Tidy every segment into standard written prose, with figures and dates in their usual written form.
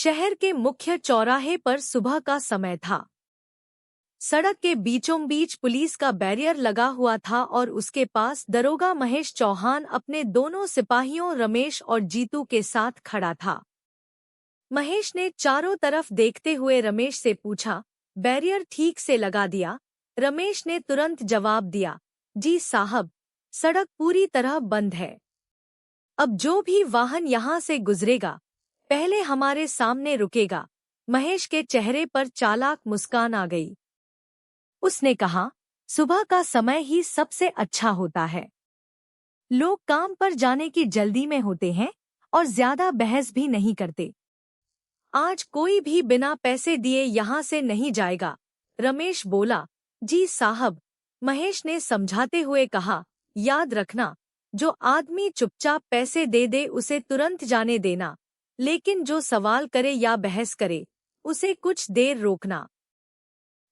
शहर के मुख्य चौराहे पर सुबह का समय था। सड़क के बीचों बीच पुलिस का बैरियर लगा हुआ था और उसके पास दरोगा महेश चौहान अपने दोनों सिपाहियों रमेश और जीतू के साथ खड़ा था। महेश ने चारों तरफ देखते हुए रमेश से पूछा, बैरियर ठीक से लगा दिया? रमेश ने तुरंत जवाब दिया, जी साहब, सड़क पूरी तरह बंद है। अब जो भी वाहन यहाँ से गुजरेगा पहले हमारे सामने रुकेगा। महेश के चेहरे पर चालाक मुस्कान आ गई। उसने कहा, सुबह का समय ही सबसे अच्छा होता है। लोग काम पर जाने की जल्दी में होते हैं और ज्यादा बहस भी नहीं करते। आज कोई भी बिना पैसे दिए यहाँ से नहीं जाएगा। रमेश बोला, जी साहब। महेश ने समझाते हुए कहा, याद रखना, जो आदमी चुपचाप पैसे दे दे उसे तुरंत जाने देना, लेकिन जो सवाल करे या बहस करे उसे कुछ देर रोकना।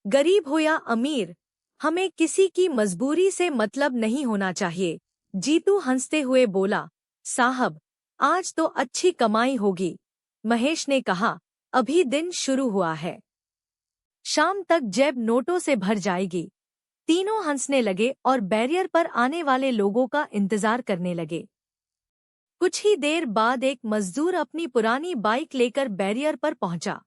गरीब हो या अमीर, हमें किसी की मजबूरी से मतलब नहीं होना चाहिए। जीतू हंसते हुए बोला, साहब, आज तो अच्छी कमाई होगी। महेश ने कहा, अभी दिन शुरू हुआ है, शाम तक जेब नोटों से भर जाएगी। तीनों हंसने लगे और बैरियर पर आने वाले लोगों का इंतजार करने लगे। कुछ ही देर बाद एक मजदूर अपनी पुरानी बाइक लेकर बैरियर पर पहुंचा।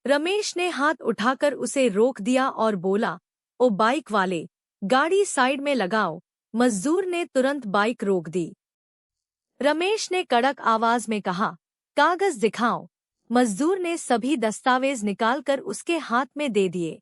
रमेश ने हाथ उठाकर उसे रोक दिया और बोला, ओ बाइक वाले, गाड़ी साइड में लगाओ। मजदूर ने तुरंत बाइक रोक दी। रमेश ने कड़क आवाज में कहा, कागज दिखाओ। मजदूर ने सभी दस्तावेज निकालकर उसके हाथ में दे दिए।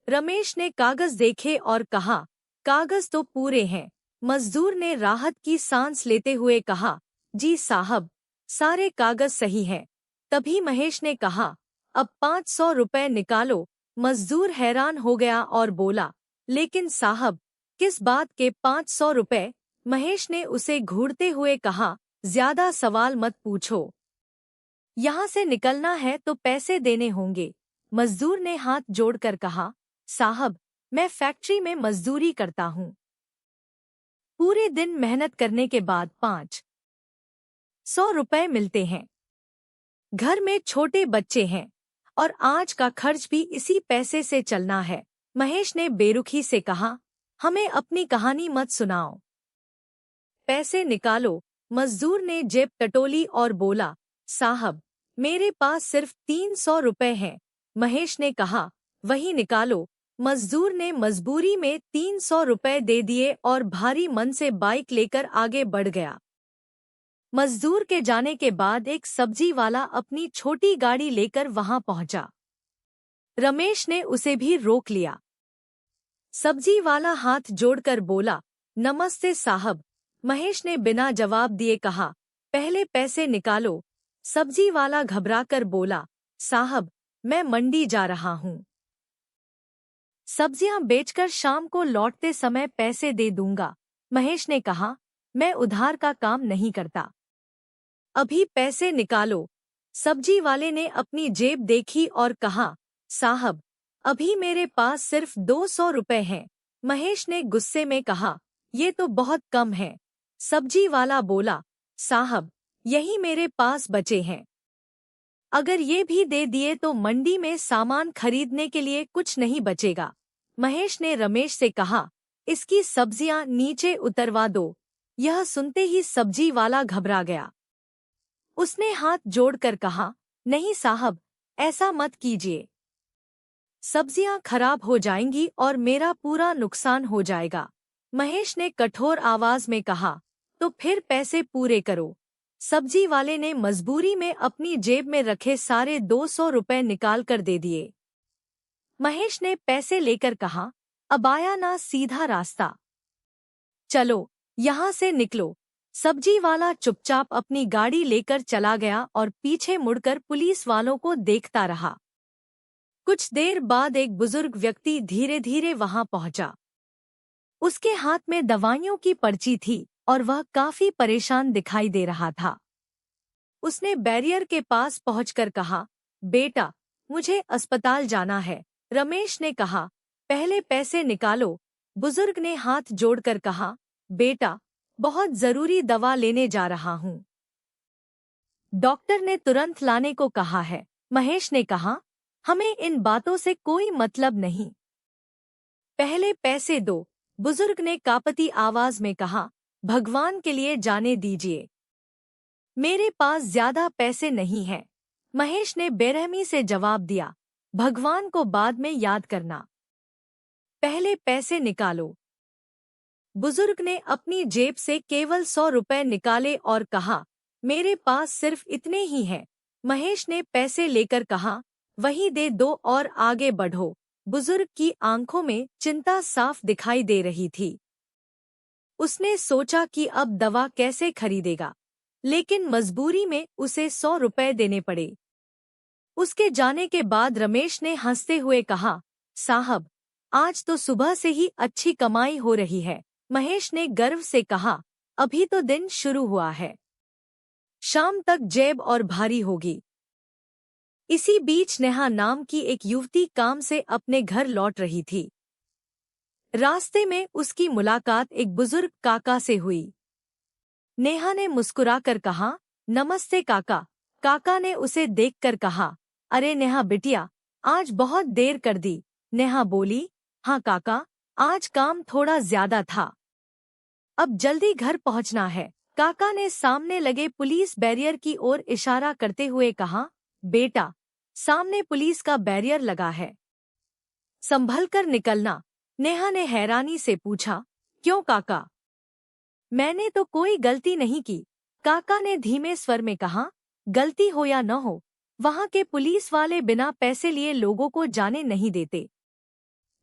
रमेश ने कागज देखे और कहा, कागज तो पूरे हैं। मजदूर ने राहत की सांस लेते हुए कहा, जी साहब, सारे कागज सही हैं। तभी महेश ने कहा, अब 500 रुपए निकालो। मजदूर हैरान हो गया और बोला, लेकिन साहब, किस बात के 500 रुपए? महेश ने उसे घूरते हुए कहा, ज्यादा सवाल मत पूछो, यहाँ से निकलना है तो पैसे देने होंगे। मजदूर ने हाथ जोड़कर कहा, साहब, मैं फैक्ट्री में मजदूरी करता हूँ। पूरे दिन मेहनत करने के बाद 500 रुपए मिलते हैं। घर में छोटे बच्चे हैं और आज का खर्च भी इसी पैसे से चलना है। महेश ने बेरुखी से कहा, हमें अपनी कहानी मत सुनाओ, पैसे निकालो। मजदूर ने जेब टटोली और बोला, साहब, मेरे पास सिर्फ 300 रुपए हैं। महेश ने कहा, वही निकालो। मजदूर ने मजबूरी में 300 रुपए दे दिए और भारी मन से बाइक लेकर आगे बढ़ गया। मजदूर के जाने के बाद एक सब्जी वाला अपनी छोटी गाड़ी लेकर वहां पहुंचा। रमेश ने उसे भी रोक लिया। सब्जी वाला हाथ जोड़कर बोला, नमस्ते साहब। महेश ने बिना जवाब दिए कहा, पहले पैसे निकालो। सब्जी वाला घबराकर बोला, साहब, मैं मंडी जा रहा हूँ, सब्जियां बेचकर शाम को लौटते समय पैसे दे दूंगा। महेश ने कहा, मैं उधार का काम नहीं करता, अभी पैसे निकालो। सब्जी वाले ने अपनी जेब देखी और कहा, साहब, अभी मेरे पास सिर्फ 200 रुपए हैं। महेश ने गुस्से में कहा, ये तो बहुत कम है। सब्जी वाला बोला, साहब, यही मेरे पास बचे हैं, अगर ये भी दे दिए तो मंडी में सामान खरीदने के लिए कुछ नहीं बचेगा। महेश ने रमेश से कहा, इसकी सब्जियां नीचे उतरवा दो। यह सुनते ही सब्जी वाला घबरा गया। उसने हाथ जोड़कर कहा, नहीं साहब, ऐसा मत कीजिए, सब्जियां खराब हो जाएंगी और मेरा पूरा नुकसान हो जाएगा। महेश ने कठोर आवाज में कहा, तो फिर पैसे पूरे करो। सब्जी वाले ने मजबूरी में अपनी जेब में रखे सारे 200 रुपए निकाल कर दे दिए। महेश ने पैसे लेकर कहा, अब आया ना सीधा रास्ता, चलो यहाँ से निकलो। सब्जी वाला चुपचाप अपनी गाड़ी लेकर चला गया और पीछे मुड़कर पुलिस वालों को देखता रहा। कुछ देर बाद एक बुजुर्ग व्यक्ति धीरे धीरे वहां पहुंचा। उसके हाथ में दवाइयों की पर्ची थी और वह काफी परेशान दिखाई दे रहा था। उसने बैरियर के पास पहुंचकर कहा, बेटा, मुझे अस्पताल जाना है। रमेश ने कहा, पहले पैसे निकालो। बुजुर्ग ने हाथ जोड़कर कहा, बेटा, बहुत जरूरी दवा लेने जा रहा हूँ। डॉक्टर ने तुरंत लाने को कहा है। महेश ने कहा, हमें इन बातों से कोई मतलब नहीं। पहले पैसे दो, बुजुर्ग ने कांपती आवाज में कहा। भगवान के लिए जाने दीजिए, मेरे पास ज्यादा पैसे नहीं हैं। महेश ने बेरहमी से जवाब दिया। भगवान को बाद में याद करना, पहले पैसे निकालो। बुजुर्ग ने अपनी जेब से केवल 100 रुपए निकाले और कहा, मेरे पास सिर्फ इतने ही हैं। महेश ने पैसे लेकर कहा, वही दे दो और आगे बढ़ो। बुजुर्ग की आंखों में चिंता साफ दिखाई दे रही थी। उसने सोचा कि अब दवा कैसे खरीदेगा, लेकिन मजबूरी में उसे 100 रुपए देने पड़े। उसके जाने के बाद रमेश ने हंसते हुए कहा, साहब, आज तो सुबह से ही अच्छी कमाई हो रही है। महेश ने गर्व से कहा, अभी तो दिन शुरू हुआ है, शाम तक जेब और भारी होगी। इसी बीच नेहा नाम की एक युवती काम से अपने घर लौट रही थी। रास्ते में उसकी मुलाकात एक बुजुर्ग काका से हुई। नेहा ने मुस्कुराकर कहा, नमस्ते काका। काका ने उसे देखकर कहा, अरे नेहा बिटिया, आज बहुत देर कर दी। नेहा बोली, हाँ काका, आज काम थोड़ा ज्यादा था, अब जल्दी घर पहुंचना है। काका ने सामने लगे पुलिस बैरियर की ओर इशारा करते हुए कहा, बेटा, सामने पुलिस का बैरियर लगा है, संभल कर निकलना। नेहा ने हैरानी से पूछा, क्यों काका? मैंने तो कोई गलती नहीं की। काका ने धीमे स्वर में कहा, गलती हो या न हो, वहां के पुलिस वाले बिना पैसे लिए लोगों को जाने नहीं देते।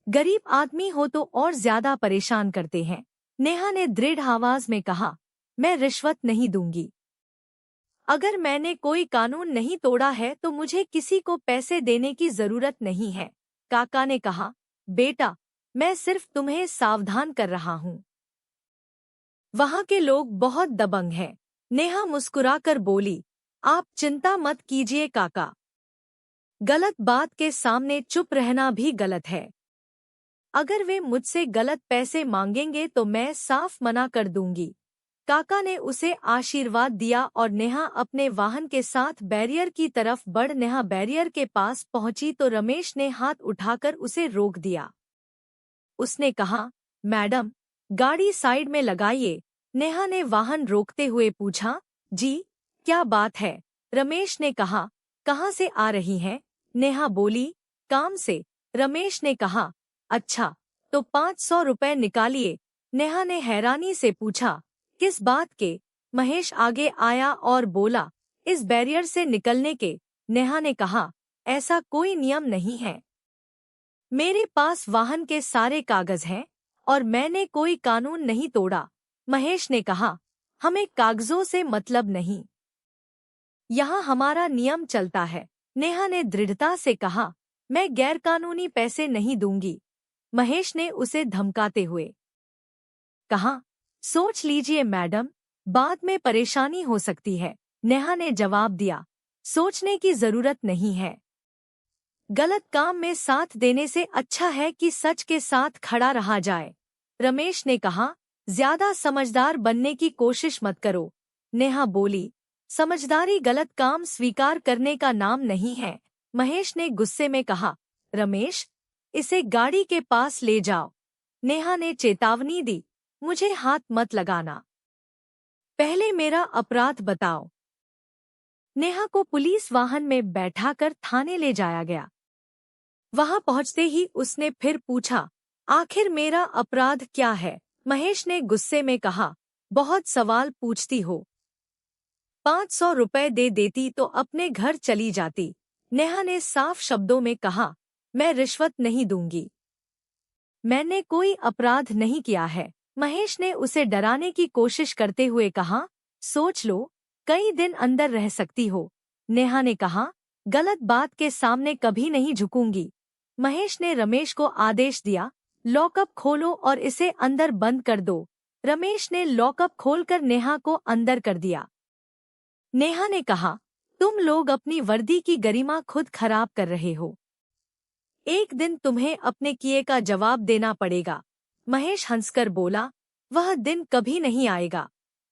गरीब आदमी हो तो और ज्यादा परेशान करते हैं। नेहा ने दृढ़ आवाज में कहा, मैं रिश्वत नहीं दूंगी। अगर मैंने कोई कानून नहीं तोड़ा है तो मुझे किसी को पैसे देने की जरूरत नहीं है। काका ने कहा, बेटा, मैं सिर्फ तुम्हें सावधान कर रहा हूँ। वहां के लोग बहुत दबंग हैं। नेहा मुस्कुराकर बोली, आप चिंता मत कीजिए काका, गलत बात के सामने चुप रहना भी गलत है। अगर वे मुझसे गलत पैसे मांगेंगे तो मैं साफ मना कर दूंगी। काका ने उसे आशीर्वाद दिया और नेहा अपने वाहन के साथ बैरियर की तरफ बढ़ नेहा बैरियर के पास पहुंची तो रमेश ने हाथ उठाकर उसे रोक दिया। उसने कहा, मैडम, गाड़ी साइड में लगाइए। नेहा ने वाहन रोकते हुए पूछा, जी, क्या बात है? रमेश ने कहा, कहाँ से आ रही हैं? नेहा बोली, काम से। रमेश ने कहा, अच्छा, तो 500 रुपए निकालिए। नेहा ने हैरानी से पूछा, किस बात के? महेश आगे आया और बोला, इस बैरियर से निकलने के। नेहा ने कहा, ऐसा कोई नियम नहीं है, मेरे पास वाहन के सारे कागज हैं और मैंने कोई कानून नहीं तोड़ा। महेश ने कहा, हमें कागजों से मतलब नहीं, यहाँ हमारा नियम चलता है। नेहा ने दृढ़ता से कहा, मैं गैरकानूनी पैसे नहीं दूंगी। महेश ने उसे धमकाते हुए कहा, सोच लीजिए मैडम, बाद में परेशानी हो सकती है। नेहा ने जवाब दिया, सोचने की जरूरत नहीं है, गलत काम में साथ देने से अच्छा है कि सच के साथ खड़ा रहा जाए। रमेश ने कहा, ज्यादा समझदार बनने की कोशिश मत करो। नेहा बोली, समझदारी गलत काम स्वीकार करने का नाम नहीं है। महेश ने गुस्से में कहा, रमेश, इसे गाड़ी के पास ले जाओ। नेहा ने चेतावनी दी, मुझे हाथ मत लगाना, पहले मेरा अपराध बताओ। नेहा को पुलिस वाहन में बैठाकर थाने ले जाया गया। वहां पहुंचते ही उसने फिर पूछा, आखिर मेरा अपराध क्या है? महेश ने गुस्से में कहा, बहुत सवाल पूछती हो, 500 रुपए दे देती तो अपने घर चली जाती। नेहा ने साफ शब्दों में कहा, मैं रिश्वत नहीं दूंगी, मैंने कोई अपराध नहीं किया है। महेश ने उसे डराने की कोशिश करते हुए कहा, सोच लो, कई दिन अंदर रह सकती हो। नेहा ने कहा, गलत बात के सामने कभी नहीं झुकूंगी। महेश ने रमेश को आदेश दिया, लॉकअप खोलो और इसे अंदर बंद कर दो। रमेश ने लॉकअप खोलकर नेहा को अंदर कर दिया। नेहा ने कहा, तुम लोग अपनी वर्दी की गरिमा खुद खराब कर रहे हो, एक दिन तुम्हें अपने किए का जवाब देना पड़ेगा। महेश हंसकर बोला, वह दिन कभी नहीं आएगा।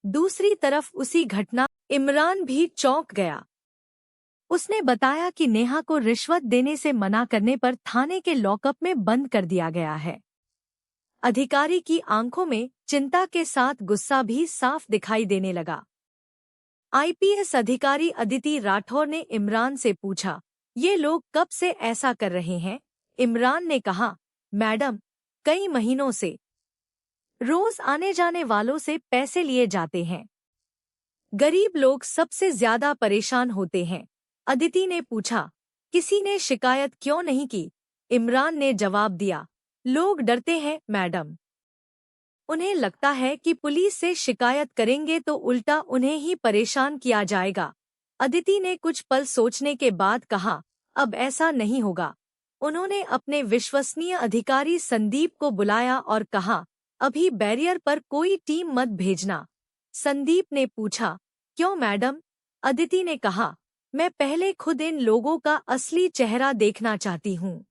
दूसरी तरफ उसी घटना इमरान भी चौंक गया। उसने बताया कि नेहा को रिश्वत देने से मना करने पर थाने के लॉकअप में बंद कर दिया गया है। अधिकारी की आंखों में चिंता के साथ गुस्सा भी साफ दिखाई देने लगा। आईपीएस अधिकारी अदिति राठौर ने इमरान से पूछा, ये लोग कब से ऐसा कर रहे हैं? इमरान ने कहा, मैडम, कई महीनों से। रोज आने जाने वालों से पैसे लिए जाते हैं। गरीब लोग सबसे ज्यादा परेशान होते हैं। अदिति ने पूछा, किसी ने शिकायत क्यों नहीं की? इमरान ने जवाब दिया, लोग डरते हैं मैडम। उन्हें लगता है कि पुलिस से शिकायत करेंगे तो उल्टा उन्हें ही परेशान किया जाएगा। अदिति ने कुछ पल सोचने के बाद कहा, अब ऐसा नहीं होगा। उन्होंने अपने विश्वसनीय अधिकारी संदीप को बुलाया और कहा, अभी बैरियर पर कोई टीम मत भेजना। संदीप ने पूछा, क्यों मैडम? अदिति ने कहा, मैं पहले खुद इन लोगों का असली चेहरा देखना चाहती हूँ।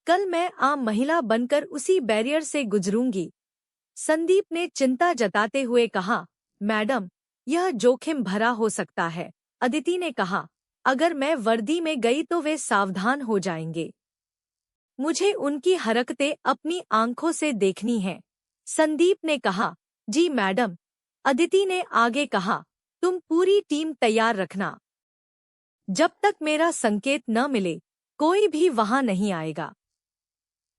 कल मैं आम महिला बनकर उसी बैरियर से गुजरूंगी। संदीप ने चिंता जताते हुए कहा, मैडम, यह जोखिम भरा हो सकता है। अदिति ने कहा, अगर मैं वर्दी में गई तो वे सावधान हो जाएंगे। मुझे उनकी हरकतें अपनी आंखों से देखनी है। संदीप ने कहा, जी मैडम। अदिति ने आगे कहा, तुम पूरी टीम तैयार रखना। जब तक मेरा संकेत न मिले कोई भी वहां नहीं आएगा।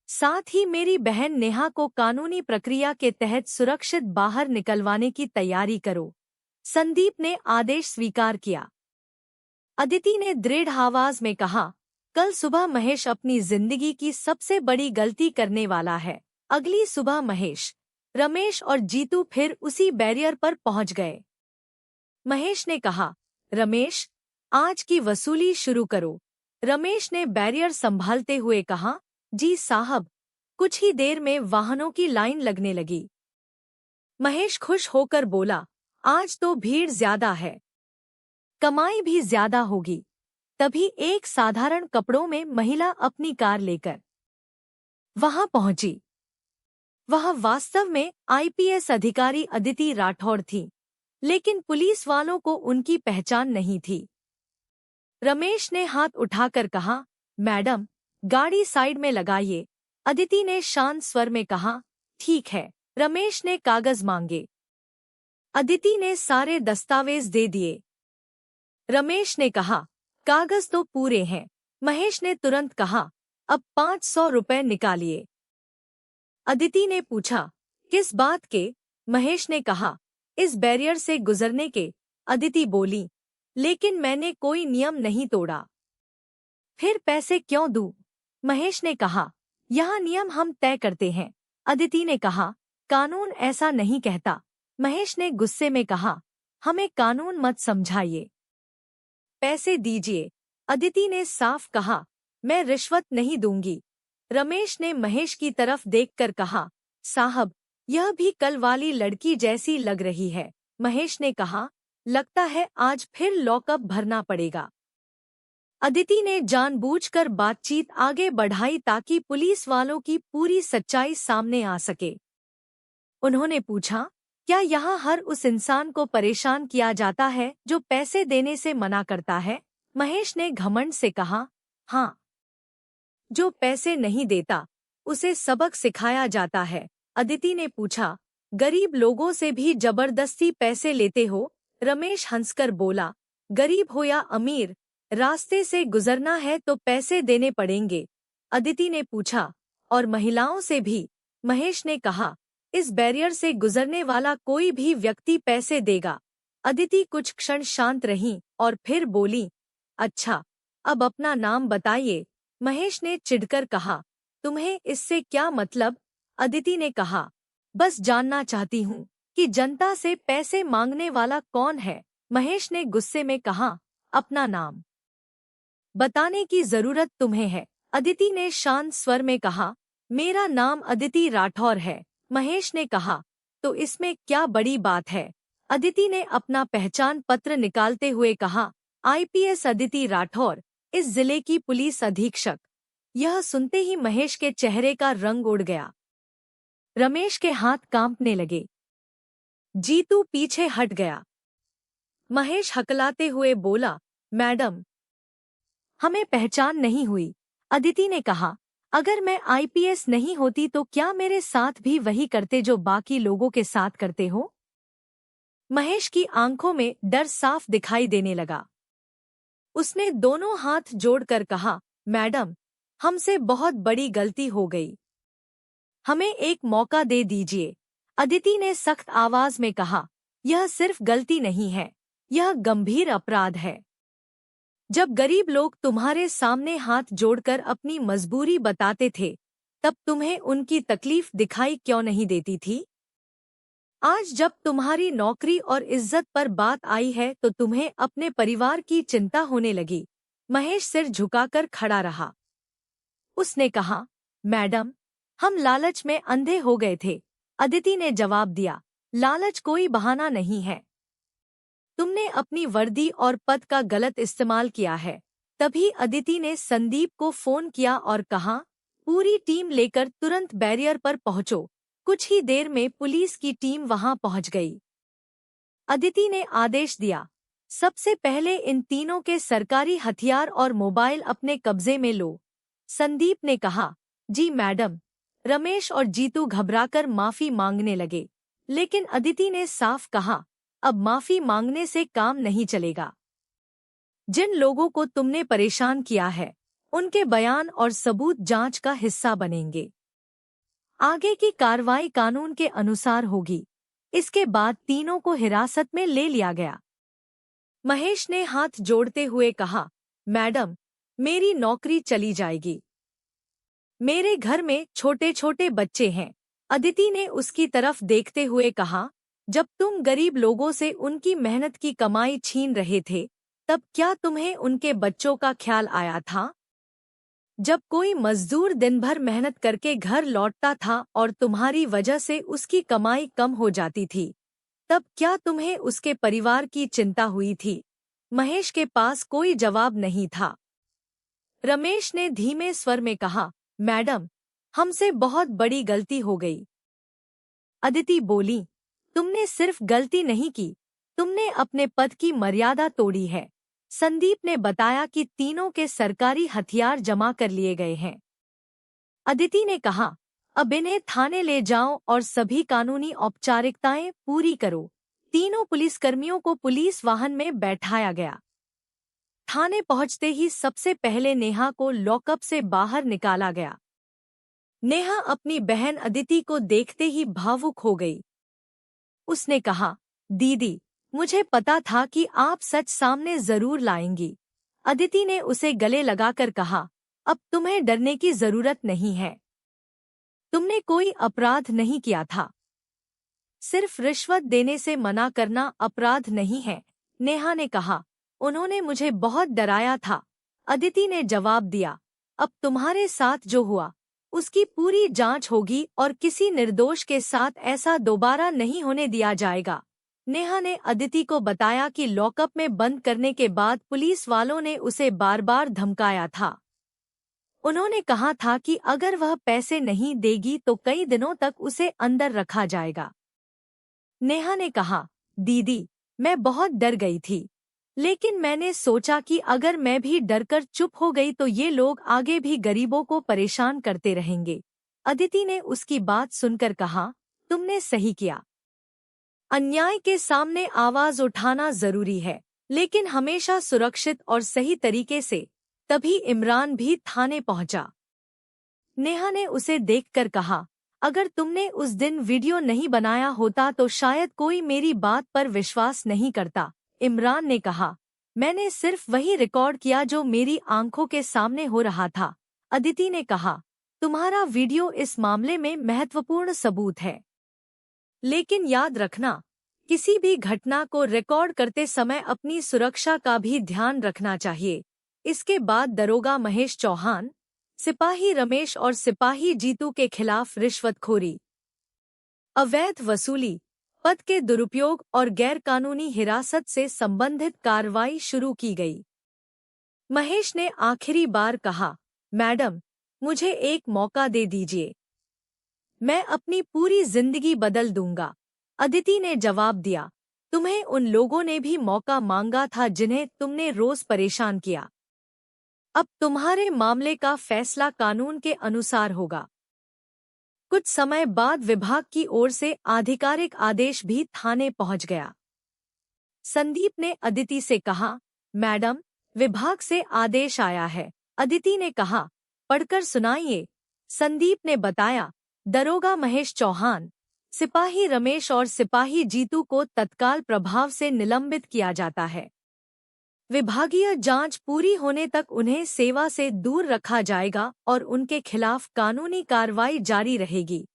साथ ही मेरी बहन नेहा को कानूनी प्रक्रिया के तहत सुरक्षित बाहर निकलवाने की तैयारी करो। संदीप ने आदेश स्वीकार किया। अदिति ने दृढ़ आवाज में कहा, कल सुबह महेश अपनी जिंदगी की सबसे बड़ी गलती करने वाला है। अगली सुबह महेश, रमेश और जीतू फिर उसी बैरियर पर पहुंच गए। महेश ने कहा, रमेश, आज की वसूली शुरू करो। रमेश ने बैरियर संभालते हुए कहा, जी साहब। कुछ ही देर में वाहनों की लाइन लगने लगी। महेश खुश होकर बोला, आज तो भीड़ ज्यादा है, कमाई भी ज्यादा होगी। तभी एक साधारण कपड़ों में महिला अपनी कार लेकर वहां पहुंची। वह वास्तव में आईपीएस अधिकारी अदिति राठौर थी, लेकिन पुलिस वालों को उनकी पहचान नहीं थी। रमेश ने हाथ उठाकर कहा, मैडम, गाड़ी साइड में लगाइए। अदिति ने शांत स्वर में कहा, ठीक है। रमेश ने कागज मांगे। अदिति ने सारे दस्तावेज दे दिए। रमेश ने कहा, कागज तो पूरे हैं। महेश ने तुरंत कहा, अब 500 रुपए निकालिए। अदिति ने पूछा, किस बात के? महेश ने कहा, इस बैरियर से गुजरने के। अदिति बोली, लेकिन मैंने कोई नियम नहीं तोड़ा। फिर पैसे क्यों दूं? महेश ने कहा, यहाँ नियम हम तय करते हैं। अदिति ने कहा, कानून ऐसा नहीं कहता। महेश ने गुस्से में कहा, हमें कानून मत समझाइए, पैसे दीजिए। अदिति ने साफ कहा, मैं रिश्वत नहीं दूंगी। रमेश ने महेश की तरफ देखकर कहा, साहब, यह भी कल वाली लड़की जैसी लग रही है। महेश ने कहा, लगता है आज फिर लॉकअप भरना पड़ेगा। अदिति ने जानबूझकर बातचीत आगे बढ़ाई ताकि पुलिस वालों की पूरी सच्चाई सामने आ सके। उन्होंने पूछा, क्या यहाँ हर उस इंसान को परेशान किया जाता है जो पैसे देने से मना करता है? महेश ने घमंड से कहा, हाँ। जो पैसे नहीं देता उसे सबक सिखाया जाता है। अदिति ने पूछा, गरीब लोगों से भी जबरदस्ती पैसे लेते हो? रमेश हंसकर बोला, गरीब हो या अमीर, रास्ते से गुजरना है तो पैसे देने पड़ेंगे। अदिति ने पूछा, और महिलाओं से भी? महेश ने कहा, इस बैरियर से गुजरने वाला कोई भी व्यक्ति पैसे देगा। अदिति कुछ क्षण शांत रहीं और फिर बोली, अच्छा, अब अपना नाम बताइए। महेश ने चिढ़कर कहा, तुम्हें इससे क्या मतलब? अदिति ने कहा, बस जानना चाहती हूँ कि जनता से पैसे मांगने वाला कौन है। महेश ने गुस्से में कहा, अपना नाम बताने की जरूरत तुम्हें है। अदिति ने शांत स्वर में कहा, मेरा नाम अदिति राठौर है। महेश ने कहा, तो इसमें क्या बड़ी बात है? अदिति ने अपना पहचान पत्र निकालते हुए कहा, आईपीएस अदिति राठौर, इस जिले की पुलिस अधीक्षक। यह सुनते ही महेश के चेहरे का रंग उड़ गया। रमेश के हाथ कांपने लगे। जीतू पीछे हट गया। महेश हकलाते हुए बोला, मैडम, हमें पहचान नहीं हुई। अदिति ने कहा, अगर मैं आईपीएस नहीं होती तो क्या मेरे साथ भी वही करते जो बाकी लोगों के साथ करते हो? महेश की आंखों में डर साफ दिखाई देने लगा। उसने दोनों हाथ जोड़कर कहा, मैडम, हमसे बहुत बड़ी गलती हो गई। हमें एक मौका दे दीजिए। अदिति ने सख्त आवाज में कहा, यह सिर्फ गलती नहीं है, यह गंभीर अपराध है। जब गरीब लोग तुम्हारे सामने हाथ जोड़कर अपनी मजबूरी बताते थे, तब तुम्हें उनकी तकलीफ दिखाई क्यों नहीं देती थी? आज जब तुम्हारी नौकरी और इज्जत पर बात आई है तो तुम्हें अपने परिवार की चिंता होने लगी। महेश सिर झुकाकर खड़ा रहा। उसने कहा, मैडम, हम लालच में अंधे हो गए थे। अदिति ने जवाब दिया, लालच कोई बहाना नहीं है। तुमने अपनी वर्दी और पद का गलत इस्तेमाल किया है। तभी अदिति ने संदीप को फोन किया और कहा, पूरी टीम लेकर तुरंत बैरियर पर पहुंचो। कुछ ही देर में पुलिस की टीम वहां पहुंच गई। अदिति ने आदेश दिया, सबसे पहले इन तीनों के सरकारी हथियार और मोबाइल अपने कब्जे में लो। संदीप ने कहा, जी मैडम। रमेश और जीतू घबराकर माफी मांगने लगे, लेकिन अदिति ने साफ कहा, अब माफी मांगने से काम नहीं चलेगा। जिन लोगों को तुमने परेशान किया है, उनके बयान और सबूत जांच का हिस्सा बनेंगे। आगे की कार्रवाई कानून के अनुसार होगी। इसके बाद तीनों को हिरासत में ले लिया गया। महेश ने हाथ जोड़ते हुए कहा, मैडम, मेरी नौकरी चली जाएगी। मेरे घर में छोटे छोटे बच्चे हैं। अदिति ने उसकी तरफ देखते हुए कहा, जब तुम गरीब लोगों से उनकी मेहनत की कमाई छीन रहे थे, तब क्या तुम्हें उनके बच्चों का ख्याल आया था? जब कोई मजदूर दिन भर मेहनत करके घर लौटता था और तुम्हारी वजह से उसकी कमाई कम हो जाती थी, तब क्या तुम्हें उसके परिवार की चिंता हुई थी? महेश के पास कोई जवाब नहीं था। रमेश ने धीमे स्वर में कहा, मैडम, हमसे बहुत बड़ी गलती हो गई। अदिति बोली, तुमने सिर्फ गलती नहीं की, तुमने अपने पद की मर्यादा तोड़ी है। संदीप ने बताया कि तीनों के सरकारी हथियार जमा कर लिए गए हैं। अदिति ने कहा, अब इन्हें थाने ले जाओ और सभी कानूनी औपचारिकताएं पूरी करो। तीनों पुलिसकर्मियों को पुलिस वाहन में बैठाया गया। थाने पहुंचते ही सबसे पहले नेहा को लॉकअप से बाहर निकाला गया। नेहा अपनी बहन अदिति को देखते ही भावुक हो गई। उसने कहा, दीदी, मुझे पता था कि आप सच सामने जरूर लाएंगी। अदिति ने उसे गले लगाकर कहा, अब तुम्हें डरने की जरूरत नहीं है। तुमने कोई अपराध नहीं किया था। सिर्फ रिश्वत देने से मना करना अपराध नहीं है। नेहा ने कहा, उन्होंने मुझे बहुत डराया था। अदिति ने जवाब दिया, अब तुम्हारे साथ जो हुआ उसकी पूरी जांच होगी और किसी निर्दोष के साथ ऐसा दोबारा नहीं होने दिया जाएगा। नेहा ने अदिति को बताया कि लॉकअप में बंद करने के बाद पुलिस वालों ने उसे बार बार धमकाया था। उन्होंने कहा था कि अगर वह पैसे नहीं देगी तो कई दिनों तक उसे अंदर रखा जाएगा। नेहा ने कहा, दीदी, मैं बहुत डर गई थी, लेकिन मैंने सोचा कि अगर मैं भी डरकर चुप हो गई तो ये लोग आगे भी गरीबों को परेशान करते रहेंगे। अदिति ने उसकी बात सुनकर कहा, तुमने सही किया। अन्याय के सामने आवाज उठाना जरूरी है, लेकिन हमेशा सुरक्षित और सही तरीके से। तभी इमरान भी थाने पहुंचा। नेहा ने उसे देखकर कहा, अगर तुमने उस दिन वीडियो नहीं बनाया होता तो शायद कोई मेरी बात पर विश्वास नहीं करता। इमरान ने कहा, मैंने सिर्फ वही रिकॉर्ड किया जो मेरी आंखों के सामने हो रहा था। अदिति ने कहा, तुम्हारा वीडियो इस मामले में महत्वपूर्ण सबूत है, लेकिन याद रखना, किसी भी घटना को रिकॉर्ड करते समय अपनी सुरक्षा का भी ध्यान रखना चाहिए। इसके बाद दरोगा महेश चौहान, सिपाही रमेश और सिपाही जीतू के खिलाफ रिश्वतखोरी, अवैध वसूली, पद के दुरुपयोग और गैरकानूनी हिरासत से संबंधित कार्रवाई शुरू की गई। महेश ने आखिरी बार कहा, मैडम, मुझे एक मौका दे दीजिए। मैं अपनी पूरी जिंदगी बदल दूंगा। अदिति ने जवाब दिया, तुम्हें उन लोगों ने भी मौका मांगा था जिन्हें तुमने रोज परेशान किया। अब तुम्हारे मामले का फैसला कानून के अनुसार होगा। कुछ समय बाद विभाग की ओर से आधिकारिक आदेश भी थाने पहुंच गया। संदीप ने अदिति से कहा, मैडम, विभाग से आदेश आया है। अदिति ने कहा, पढ़कर सुनाइए। संदीप ने बताया, दरोगा महेश चौहान, सिपाही रमेश और सिपाही जीतू को तत्काल प्रभाव से निलंबित किया जाता है। विभागीय जांच पूरी होने तक उन्हें सेवा से दूर रखा जाएगा और उनके खिलाफ कानूनी कार्रवाई जारी रहेगी।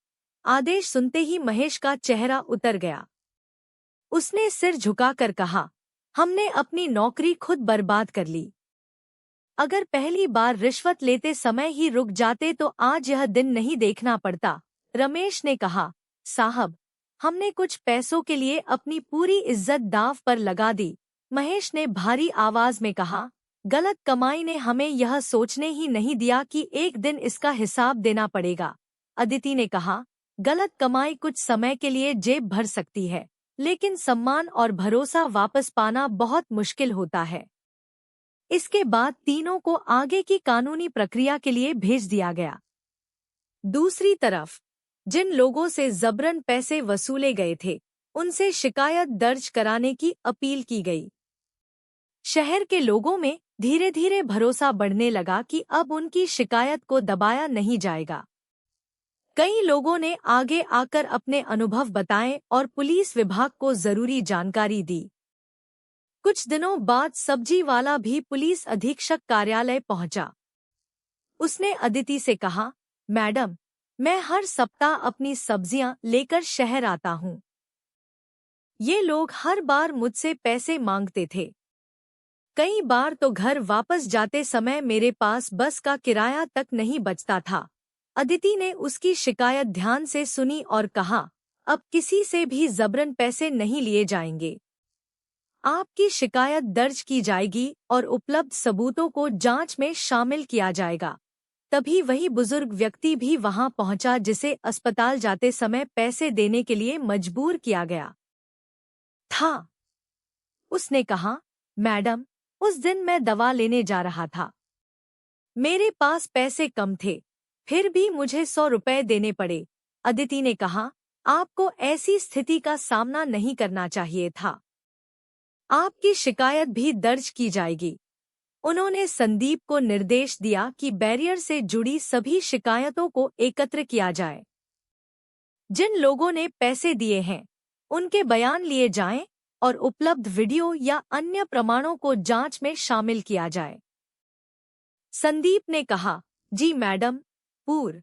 आदेश सुनते ही महेश का चेहरा उतर गया। उसने सिर झुकाकर कहा, हमने अपनी नौकरी खुद बर्बाद कर ली। अगर पहली बार रिश्वत लेते समय ही रुक जाते तो आज यह दिन नहीं देखना पड़ता। रमेश ने कहा, साहब, हमने कुछ पैसों के लिए अपनी पूरी इज्जत दांव पर लगा दी। महेश ने भारी आवाज में कहा, गलत कमाई ने हमें यह सोचने ही नहीं दिया कि एक दिन इसका हिसाब देना पड़ेगा। अदिति ने कहा, गलत कमाई कुछ समय के लिए जेब भर सकती है, लेकिन सम्मान और भरोसा वापस पाना बहुत मुश्किल होता है। इसके बाद तीनों को आगे की कानूनी प्रक्रिया के लिए भेज दिया गया। दूसरी तरफ जिन लोगों से जबरन पैसे वसूले गए थे, उनसे शिकायत दर्ज कराने की अपील की गई। शहर के लोगों में धीरे धीरे भरोसा बढ़ने लगा कि अब उनकी शिकायत को दबाया नहीं जाएगा। कई लोगों ने आगे आकर अपने अनुभव बताए और पुलिस विभाग को जरूरी जानकारी दी। कुछ दिनों बाद सब्जी वाला भी पुलिस अधीक्षक कार्यालय पहुंचा। उसने अदिति से कहा, मैडम, मैं हर सप्ताह अपनी सब्जियां लेकर शहर आता हूं। ये लोग हर बार मुझसे पैसे मांगते थे। कई बार तो घर वापस जाते समय मेरे पास बस का किराया तक नहीं बचता था। अदिति ने उसकी शिकायत ध्यान से सुनी और कहा, अब किसी से भी जबरन पैसे नहीं लिए जाएंगे। आपकी शिकायत दर्ज की जाएगी और उपलब्ध सबूतों को जांच में शामिल किया जाएगा। तभी वही बुजुर्ग व्यक्ति भी वहां पहुंचा जिसे अस्पताल जाते समय पैसे देने के लिए मजबूर किया गया था। उसने कहा, मैडम, उस दिन मैं दवा लेने जा रहा था। मेरे पास पैसे कम थे, फिर भी मुझे 100 रुपए देने पड़े। अदिति ने कहा, आपको ऐसी स्थिति का सामना नहीं करना चाहिए था। आपकी शिकायत भी दर्ज की जाएगी। उन्होंने संदीप को निर्देश दिया कि बैरियर से जुड़ी सभी शिकायतों को एकत्र किया जाए। जिन लोगों ने पैसे दिए हैं, उनके बयान लिए जाएं और उपलब्ध वीडियो या अन्य प्रमाणों को जांच में शामिल किया जाए। संदीप ने कहा, जी मैडम, पूर्व